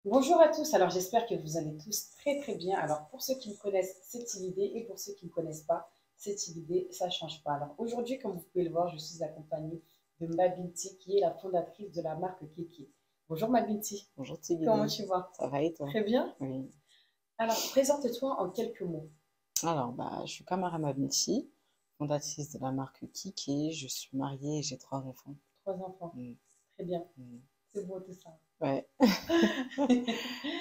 Bonjour à tous, alors j'espère que vous allez tous très très bien. Alors pour ceux qui me connaissent, c'est Tibidé et pour ceux qui ne me connaissent pas, c'est Tibidé, ça ne change pas. Alors aujourd'hui, comme vous pouvez le voir, je suis accompagnée de Mabinti qui est la fondatrice de la marque Kiki. Bonjour Mabinti, Bonjour comment TBD, tu vas? ça va et toi? Très bien. Oui. Alors présente-toi en quelques mots. Alors, je suis Kamara Mabnichi, fondatrice de la marque Kiki. Je suis mariée et j'ai 3 enfants. Trois enfants, Mm, très bien, mm. c'est beau tout ça. Ouais.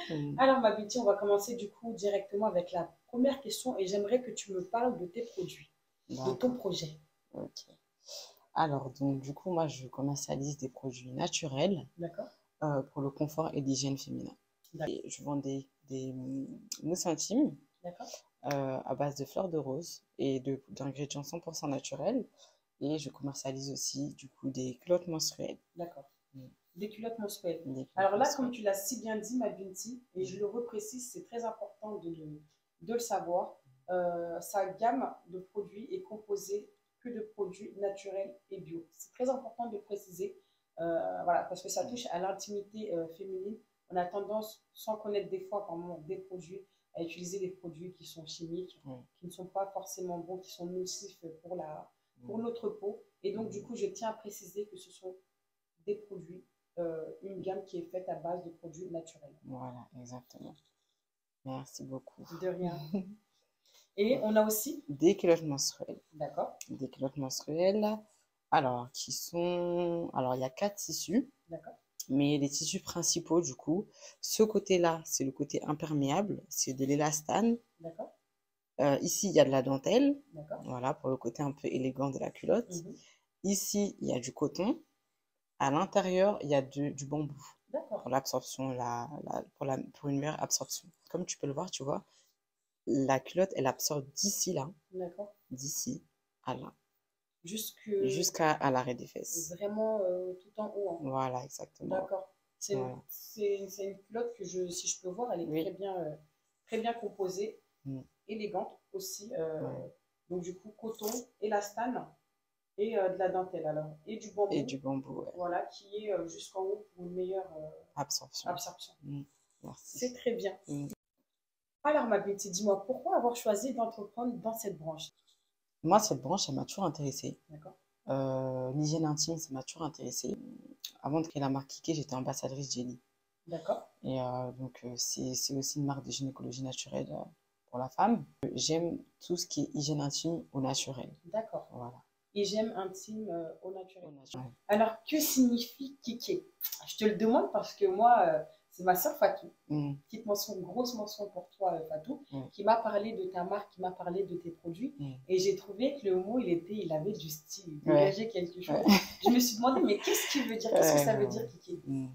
Mm. Alors Mabinti, on va commencer du coup directement avec la première question et j'aimerais que tu me parles de tes produits, de ton D'accord. projet. Ok. Alors, donc, du coup, moi, je commercialise des produits naturels D'accord? pour le confort et l'hygiène féminin. D'accord. Et je vends des mousses intimes D'accord? à base de fleurs de rose et d'ingrédients 100% naturels. Et je commercialise aussi, du coup, des culottes menstruelles. D'accord. Mm. Des culottes menstruelles. Des culottes Alors là, comme menstruelles. tu l'as si bien dit, ma Binti, et je le reprécise, c'est très important de le savoir, sa gamme de produits est composée que de produits naturels et bio. C'est très important de le préciser, voilà, parce que ça touche à l'intimité féminine. On a tendance, sans connaître des fois, par moment, des produits, à utiliser des produits qui sont chimiques, Mm. qui ne sont pas forcément bons, qui sont nocifs pour Mm. notre peau. Et donc, du Mm. coup, je tiens à préciser que ce sont des produits, une gamme qui est faite à base de produits naturels. Voilà, exactement. Merci beaucoup. De rien. Et on a aussi, Des culottes menstruelles. d'accord, Des culottes menstruelles. Alors, Alors, il y a 4 tissus, d'accord, mais les tissus principaux, du coup, ce côté-là, c'est le côté imperméable, c'est de l'élastane. d'accord, Ici, il y a de la dentelle, d'accord, voilà, pour le côté un peu élégant de la culotte. mhm, Ici, il y a du coton. À l'intérieur, il y a du bambou d'accord, pour l'absorption, pour une meilleure absorption. Comme tu peux le voir, tu vois, la culotte, elle absorbe d'ici là, d'accord. d'ici à là, Jusque jusqu'à à l'arrêt des fesses. vraiment tout en haut, hein. Voilà, exactement. D'accord. Voilà. C'est une culotte que si je peux voir, elle est Oui. très bien composée, Mm. élégante aussi. Ouais. Donc du coup, coton, élastane et de la dentelle alors. Et du Et bambou, du bambou, ouais. voilà, qui est jusqu'en haut pour une meilleure Absorption. absorption. Mm. C'est Merci. très bien. Mm. Alors, ma Betty, dis-moi, pourquoi avoir choisi d'entreprendre dans cette branche? Moi, cette branche, elle m'a toujours intéressée. D'accord? L'hygiène intime, ça m'a toujours intéressée. Avant de créer la marque Kiki, j'étais ambassadrice Jelly. D'accord? Et donc, c'est aussi une marque de gynécologie naturelle pour la femme. J'aime tout ce qui est hygiène intime au naturel. D'accord. Voilà. Hygiène intime au naturel. Au naturel. Alors, que signifie Kiki? Je te le demande parce que moi, c'est ma soeur Fatou. Mm. Petite mention, grosse mention pour toi, Fatou, Mm. qui m'a parlé de ta marque, qui m'a parlé de tes produits. Mm. Et j'ai trouvé que le mot, il avait du style, il Ouais. dégageait quelque chose. Ouais. Je me suis demandé, mais qu'est-ce qu'il veut dire? Qu'est-ce que ça veut dire, Ouais. Kiki? Mm.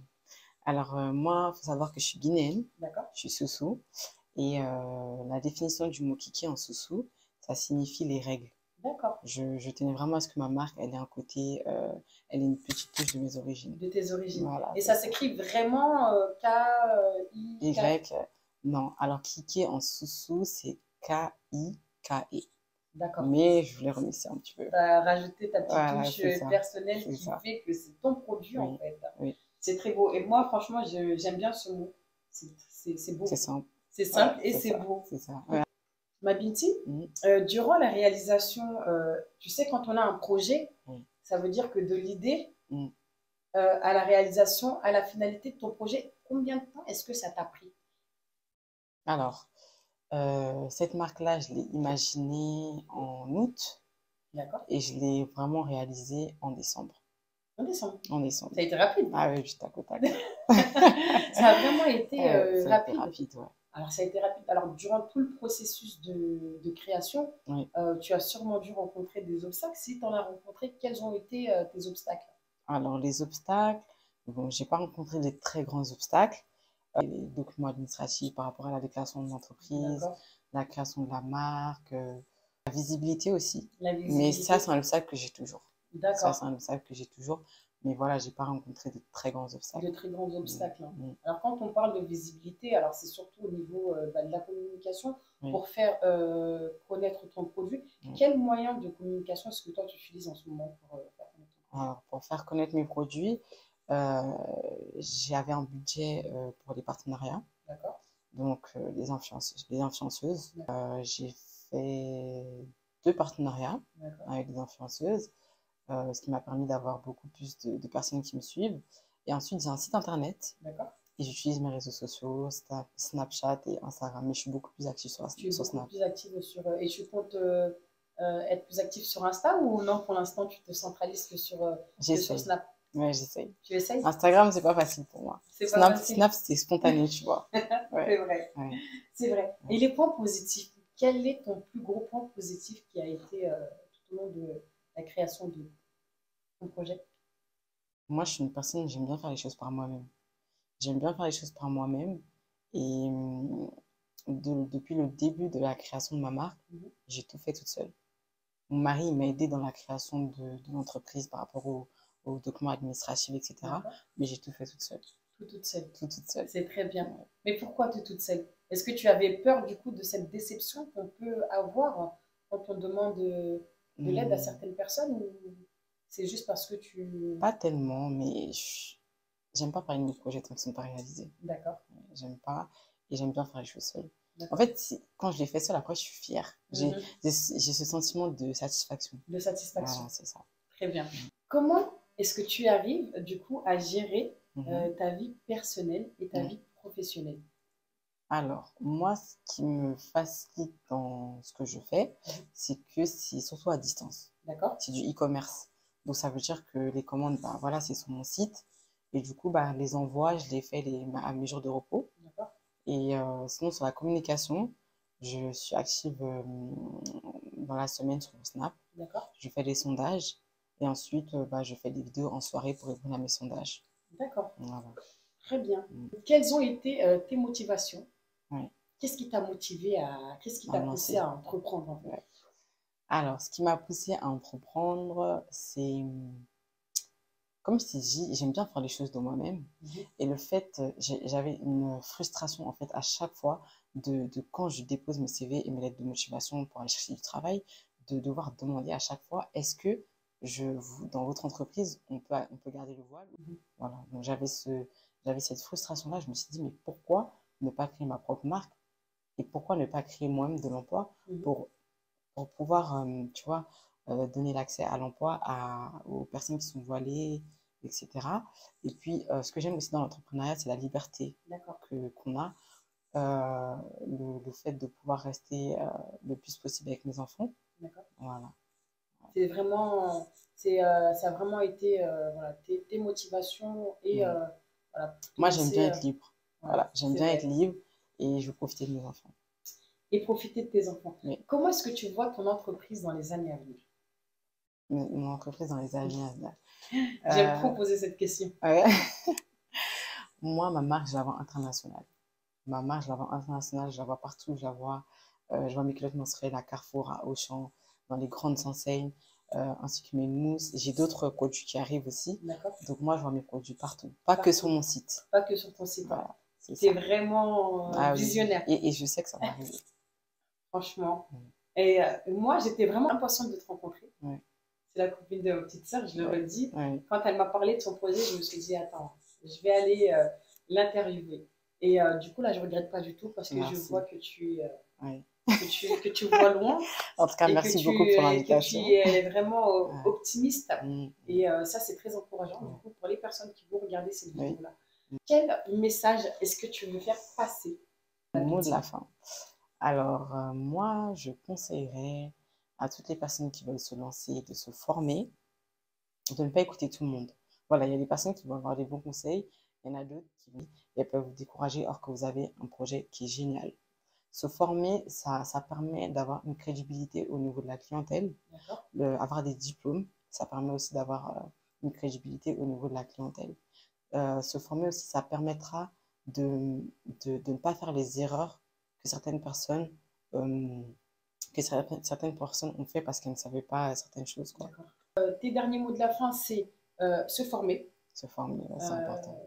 Alors, moi, il faut savoir que je suis guinéenne, D'accord? je suis soussou. Et la définition du mot kiki en soussou, ça signifie les règles. D'accord. Je tenais vraiment à ce que ma marque, elle ait un côté, elle ait une petite touche de mes origines. De tes origines. Voilà, Et c'est ça ça. s'écrit vraiment K-I-K. Y, non. Alors, kiki en soussou, c'est K-I-K-E. D'accord. Mais je voulais remisser un petit peu. Tu as rajouté ta petite Voilà, touche c'est ça. personnelle C'est qui ça. fait que c'est ton produit en Oui, fait. oui. C'est très beau. Et moi, franchement, j'aime bien ce mot. C'est beau. C'est simple. C'est Ouais, simple et c'est c'est ça. beau. C'est ça. Ouais. Ma Binti, Mm. durant la réalisation, tu sais, quand on a un projet, Mm. ça veut dire que de l'idée Mm. à la réalisation, à la finalité de ton projet, combien de temps est-ce que ça t'a pris? Alors, cette marque-là, je l'ai imaginée en août. D'accord? Et je l'ai vraiment réalisé en décembre. En décembre. En décembre. Ça a été rapide. Ah oui, juste à côté. Ça a vraiment été Ça a été rapide. rapide, ouais. Alors, ça a été rapide. Alors, durant tout le processus de création, Oui. tu as sûrement dû rencontrer des obstacles. Si tu en as rencontré, quels ont été tes obstacles? Alors, les obstacles, bon, j'ai pas rencontré des très grands obstacles. Les documents administratifs par rapport à la déclaration de l'entreprise, la création de la marque, la visibilité aussi. La Mais visibilité. ça, c'est un obstacle que j'ai toujours. Ça, D'accord. c'est un obstacle que j'ai toujours. Mais voilà, j'ai pas rencontré de très grands obstacles. De très grands obstacles. Mm. Alors, quand on parle de visibilité, alors c'est surtout au niveau de la communication Oui. pour faire connaître ton produit. Quel moyen de communication est-ce que toi tu utilises en ce moment pour faire connaître ton produit? Alors, pour faire connaître mes produits, j'avais un budget pour les partenariats, D'accord. donc les influenceuses. J'ai fait 2 partenariats avec des influenceuses, ce qui m'a permis d'avoir beaucoup plus de personnes qui me suivent. Et ensuite, j'ai un site internet. D'accord. Et j'utilise mes réseaux sociaux, Snapchat et Instagram, mais je suis beaucoup plus active sur Snap. Plus active sur... et tu comptes être plus active sur Insta ou non, pour l'instant, tu te centralises que sur Snap? Ouais, j'essaye. Tu essayes? Instagram, c'est pas facile pour moi. Snap, c'est spontané, tu vois. Ouais. C'est vrai. Ouais. C'est vrai. Ouais. Et les points positifs, quel est ton plus gros point positif qui a été tout au long de la création de ton projet? Moi, je suis une personne, j'aime bien faire les choses par moi-même. J'aime bien faire les choses par moi-même. Et depuis le début de la création de ma marque, j'ai tout fait toute seule. Mon mari m'a aidé dans la création de l'entreprise par rapport aux documents administratifs, etc. Mais j'ai tout fait toute seule. Tout toute seule. Tout toute seule. C'est très bien. Ouais. Mais pourquoi tout toute seule? Est-ce que tu avais peur du coup de cette déception qu'on peut avoir quand on demande de l'aide à certaines personnes, ou c'est juste parce que tu... Pas tellement, mais j'aime pas parler de mes projets tant qu'ils ne sont pas réalisés. D'accord. J'aime pas, et j'aime bien faire les choses seule. En fait, quand je les fais seule, après, je suis fière. J'ai ce sentiment de satisfaction. De satisfaction. Voilà, c'est ça. Très bien. Comment est-ce que tu arrives, du coup, à gérer ta vie personnelle et ta vie professionnelle? Alors, moi, ce qui me facilite dans ce que je fais, c'est que c'est surtout à distance. D'accord. C'est du e-commerce. Donc, ça veut dire que les commandes, bah, voilà, c'est sur mon site. Et du coup, bah, les envois, je les fais à mes jours de repos. D'accord. Et sinon, sur la communication, je suis active dans la semaine sur Snap. D'accord. Je fais des sondages. Et ensuite, bah, je fais des vidéos en soirée pour répondre à mes sondages. D'accord. Voilà. Très bien. Quelles ont été tes motivations? Qu'est-ce qui t'a motivé qu'est-ce qui t'a poussé à entreprendre en fait? Alors, ce qui m'a poussé à entreprendre, c'est, comme je t'ai dit, j'aime bien faire les choses de moi-même. Et le fait, j'avais une frustration en fait à chaque fois de quand je dépose mes CV et mes lettres de motivation pour aller chercher du travail, de devoir demander à chaque fois, est-ce que dans votre entreprise, on peut garder le voile? Voilà. Donc j'avais cette frustration-là. Je me suis dit, mais pourquoi ne pas créer ma propre marque? Et pourquoi ne pas créer moi-même de l'emploi pour pouvoir, tu vois, donner l'accès à l'emploi aux personnes qui sont voilées, etc. Et puis, ce que j'aime aussi dans l'entrepreneuriat, c'est la liberté qu'on a. Le fait de pouvoir rester le plus possible avec mes enfants. D'accord. Voilà. C'est vraiment, ça a vraiment été voilà, tes motivations et voilà. Moi, j'aime bien être libre. Voilà, j'aime bien être libre et je veux profiter de mes enfants. Et profiter de tes enfants. Comment est-ce que tu vois ton entreprise dans les années à venir? Mon entreprise dans les années à venir. J'aime trop poser cette question. Ouais. Moi, ma marque, je la vois internationale. Ma marque, je la vois internationale, je la vois partout. Je vois mes culottes menstruelles à Carrefour, à Auchan, dans les grandes enseignes, ainsi que mes mousses. J'ai d'autres produits qui arrivent aussi. Donc moi, je vois mes produits partout. Pas que sur mon site. Pas que sur ton site. Voilà, c'est vraiment visionnaire. Oui. Et je sais que ça va arriver. Franchement. Et moi, j'étais vraiment impatiente de te rencontrer. C'est la copine de ma petite sœur, je le redis. Quand elle m'a parlé de son projet, je me suis dit, attends, je vais aller l'interviewer. Et du coup, là, je ne regrette pas du tout parce que je vois que que tu vois loin. En tout cas, merci beaucoup pour l'invitation. Que tu es vraiment optimiste. Et ça, c'est très encourageant du coup, pour les personnes qui vont regarder cette vidéo-là. Quel message est-ce que tu veux faire passer? Le mot de la fin. Alors, moi, je conseillerais à toutes les personnes qui veulent se lancer, de se former, de ne pas écouter tout le monde. Voilà, il y a des personnes qui vont avoir des bons conseils, il y en a d'autres qui peuvent vous décourager alors que vous avez un projet qui est génial. Se former, ça permet d'avoir une crédibilité au niveau de la clientèle. Avoir des diplômes, ça permet aussi d'avoir une crédibilité au niveau de la clientèle. Se former aussi, ça permettra de ne pas faire les erreurs que certaines personnes ont fait parce qu'elles ne savaient pas certaines choses, quoi. Tes derniers mots de la fin, c'est se former. Se former, c'est important.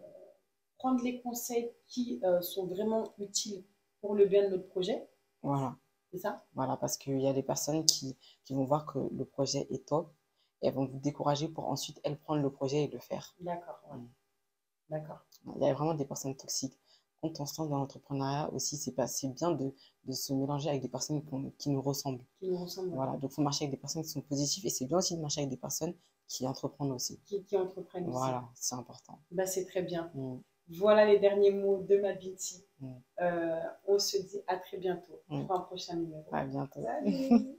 Prendre les conseils qui sont vraiment utiles pour le bien de notre projet. Voilà. C'est ça? Voilà, parce qu'il y a des personnes qui vont voir que le projet est top et elles vont vous décourager pour ensuite, elles, prendre le projet et le faire. D'accord. D'accord. Il y a vraiment des personnes toxiques. Quand on se lance dans l'entrepreneuriat aussi, c'est bien de se mélanger avec des personnes qui nous ressemblent. Qui nous ressemblent. Voilà, donc il faut marcher avec des personnes qui sont positives et c'est bien aussi de marcher avec des personnes qui entreprennent aussi. Qui entreprennent aussi. Voilà, c'est important. Bah, c'est très bien. Mm. Voilà les derniers mots de ma Binti. Mm. On se dit à très bientôt pour un prochain numéro. À bientôt. Salut.